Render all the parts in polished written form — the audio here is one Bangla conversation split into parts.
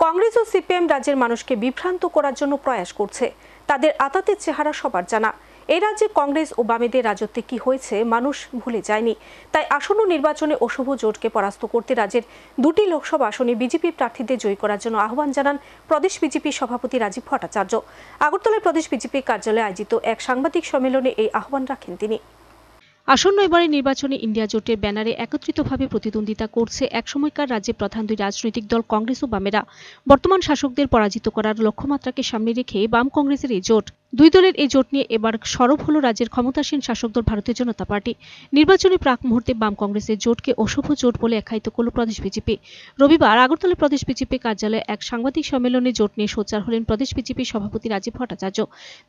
কংগ্রেস ও সিপিএম রাজ্যের মানুষকে বিভ্রান্ত করার জন্য প্রয়াস করছে। তাদের আতাতের চেহারা সবার জানা। এই রাজ্যে কংগ্রেস ও বামেদের রাজত্বে কি হয়েছে মানুষ ভুলে যায়নি। তাই আসন্ন নির্বাচনে অশুভ জোটকে পরাস্ত করতে রাজ্যের 2টি লোকসভা আসনে বিজেপি প্রার্থীদের জয়ী করার জন্য আহ্বান জানান প্রদেশ বিজেপি সভাপতি রাজীব ভট্টাচার্য। আগরতলায় প্রদেশ বিজেপি কার্যালয়ে আয়োজিত এক সাংবাদিক সম্মেলনে এই আহ্বান রাখেন তিনি। আসন্ন এবারের নির্বাচনে ইন্ডিয়া জোটের ব্যানারে একত্রিতভাবে প্রতিদ্বন্দ্বিতা করছে একসময়কার রাজ্যের প্রধান দুই রাজনৈতিক দল কংগ্রেস ও বামেরা। বর্তমান শাসকদের পরাজিত করার লক্ষ্যমাত্রাকে সামনে রেখে বাম কংগ্রেসের এই জোট। দুই দলের এই জোট নিয়ে এবার সরব হল রাজ্যের ক্ষমতাসীন শাসক দল ভারতীয় জনতা পার্টি। নির্বাচনী প্রাক মুহূর্তে বাম কংগ্রেসের জোটকে অশুভ জোট বলে আখ্যায়িত করল প্রদেশ বিজেপি। রবিবার আগরতলা প্রদেশ বিজেপি কার্যালয়ে এক সাংবাদিক সম্মেলনে জোট নিয়ে সোচ্চার হলেন প্রদেশ বিজেপির সভাপতি রাজীব ভট্টাচার্য।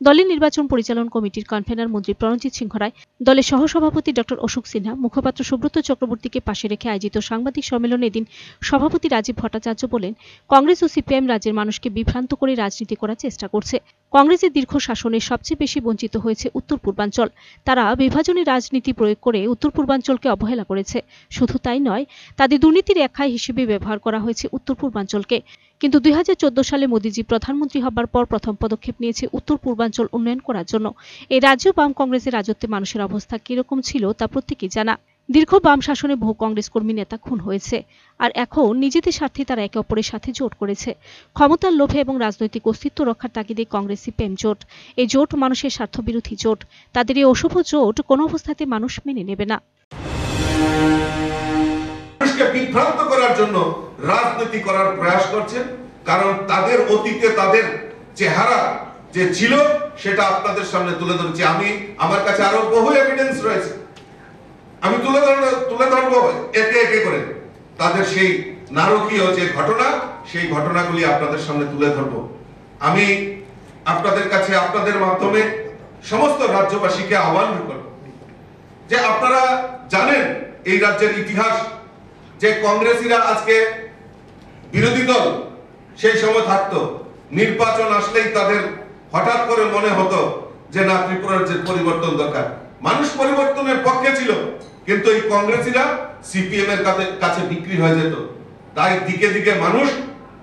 দলের নির্বাচন পরিচালন কমিটির কনভেনার মন্ত্রী প্রণজিৎ সিংহ রায়, দলের সহসভাপতি ডক্টর অশোক সিনহা, মুখপাত্র সুব্রত চক্রবর্তীকে পাশে রেখে আয়োজিত সাংবাদিক সম্মেলনে এদিন সভাপতি রাজীব ভট্টাচার্য বলেন, কংগ্রেস ও সিপিএম রাজ্যের মানুষকে বিভ্রান্ত করে রাজনীতি করার চেষ্টা করছে। কংগ্রেসের দীর্ঘ শাসনে সবচেয়ে বেশি বঞ্চিত হয়েছে উত্তর পূর্বাঞ্চল। তারা বিভাজনী রাজনীতি প্রয়োগ করে উত্তর পূর্বাঞ্চলকে অবহেলা করেছে। শুধু তাই নয়, তাদের দুর্নীতির একখাই হিসেবে ব্যবহার করা হয়েছে উত্তর পূর্বাঞ্চলকে। কিন্তু 2014 সালে মোদীজি প্রধানমন্ত্রী হবার পর প্রথম পদক্ষেপ নিয়েছে উত্তর পূর্বাঞ্চল উন্নয়ন করার জন্য। এই রাজ্য বাম কংগ্রেসের রাজত্বে মানুষের অবস্থা কিরকম ছিল তা প্রত্যেকেই জানা। দীর্ঘ বাম শাসনে বহু কংগ্রেস কর্মী নেতা খুন হয়েছে, আর এখন নিজেদের স্বার্থে তারা একে অপরের সাথে জোট করেছে। ক্ষমতার লোভে এবং রাজনৈতিক অস্তিত্ব রক্ষার তাগিদে কংগ্রেস সিপিএম জোট। এই জোট মানুষের স্বার্থবিরোধী জোট। তাদের এই অশুভ জোট কোনো অবস্থাতে মানুষ মেনে নেবে না। মানুষকে বিভ্রান্ত করার জন্য রাজনীতি করার প্রয়াস করছেন, কারণ তাদের অতীতে তাদের চেহারা যে ছিল সেটা আপনাদের সামনে তুলে ধরেছি। আমার কাছে আরো বহু এভিডেন্স রয়েছে, আমি তুলে ধরবো একে একে করে তাদের সেই নারকীয় যে ঘটনা, সেই ঘটনাগুলি আপনাদের সামনে তুলে ধরবো। আমি আপনাদের কাছে আপনাদের মাধ্যমে সমস্ত রাজ্যবাসীকে আহ্বান করব যে আপনারা জানেন এই রাজ্যের ইতিহাস, যে কংগ্রেসীরা আজকে বিরোধী দল সেই সময় থাকতো, নির্বাচন আসলেই তাদের হঠাৎ করে মনে হতো যে না, ত্রিপুরার যে পরিবর্তন দরকার। মানুষ পরিবর্তনের পক্ষে ছিল, কিন্তু এই কংগ্রেসীরা সিপিএম এর কাছে বিক্রি হয়ে যেত। তাই দিকে দিকে মানুষ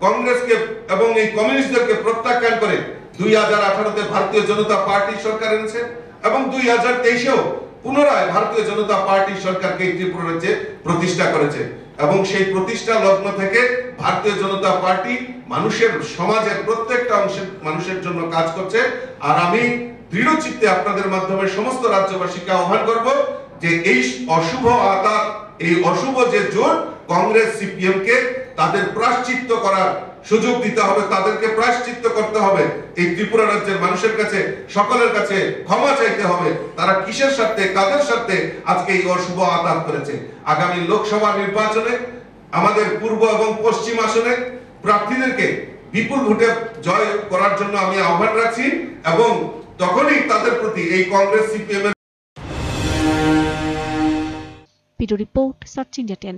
কংগ্রেসকে এবং এই কমিউনিস্টদেরকে প্রত্যাখ্যান করে 2018-তে ভারতীয় জনতা পার্টি সরকার এনেছে এবং 2023-এও পুনরায় ভারতীয় জনতা পার্টি সরকারকে ত্রিপুরা রাজ্যে প্রতিষ্ঠা করেছে। এবং সেই প্রতিষ্ঠা লগ্ন থেকে ভারতীয় জনতা পার্টি মানুষের, সমাজের প্রত্যেকটা অংশের মানুষের জন্য কাজ করছে। আর আমি দৃঢ় চিত্তে আপনাদের মাধ্যমে সমস্ত রাজ্যবাসীকে আহ্বান করব যে এই অশুভ আতাত, এই অশুভ যে জোট কংগ্রেস সিপিএম কে, তাদের প্রায়শ্চিত্ত করার সুযোগ দিতে হবে, তাদেরকে প্রায়শ্চিত্ত করতে হবে। এই ত্রিপুরা রাজ্যের মানুষের কাছে, সকলের কাছে ক্ষমা চাইতে হবে। তারা কিসের স্বার্থে, কাদের স্বার্থে আজকে এই অশুভ আতাত করেছে। আগামী লোকসভা নির্বাচনে আমাদের পূর্ব এবং পশ্চিম আসনে প্রার্থীদেরকে বিপুল ভোটে জয় করার জন্য আমি আহ্বান রাখছি এবং তখনই তাদের প্রতি এই কংগ্রেস সিপিএম এর রিপোর্ট সার্চ ইন্ডিয়া 10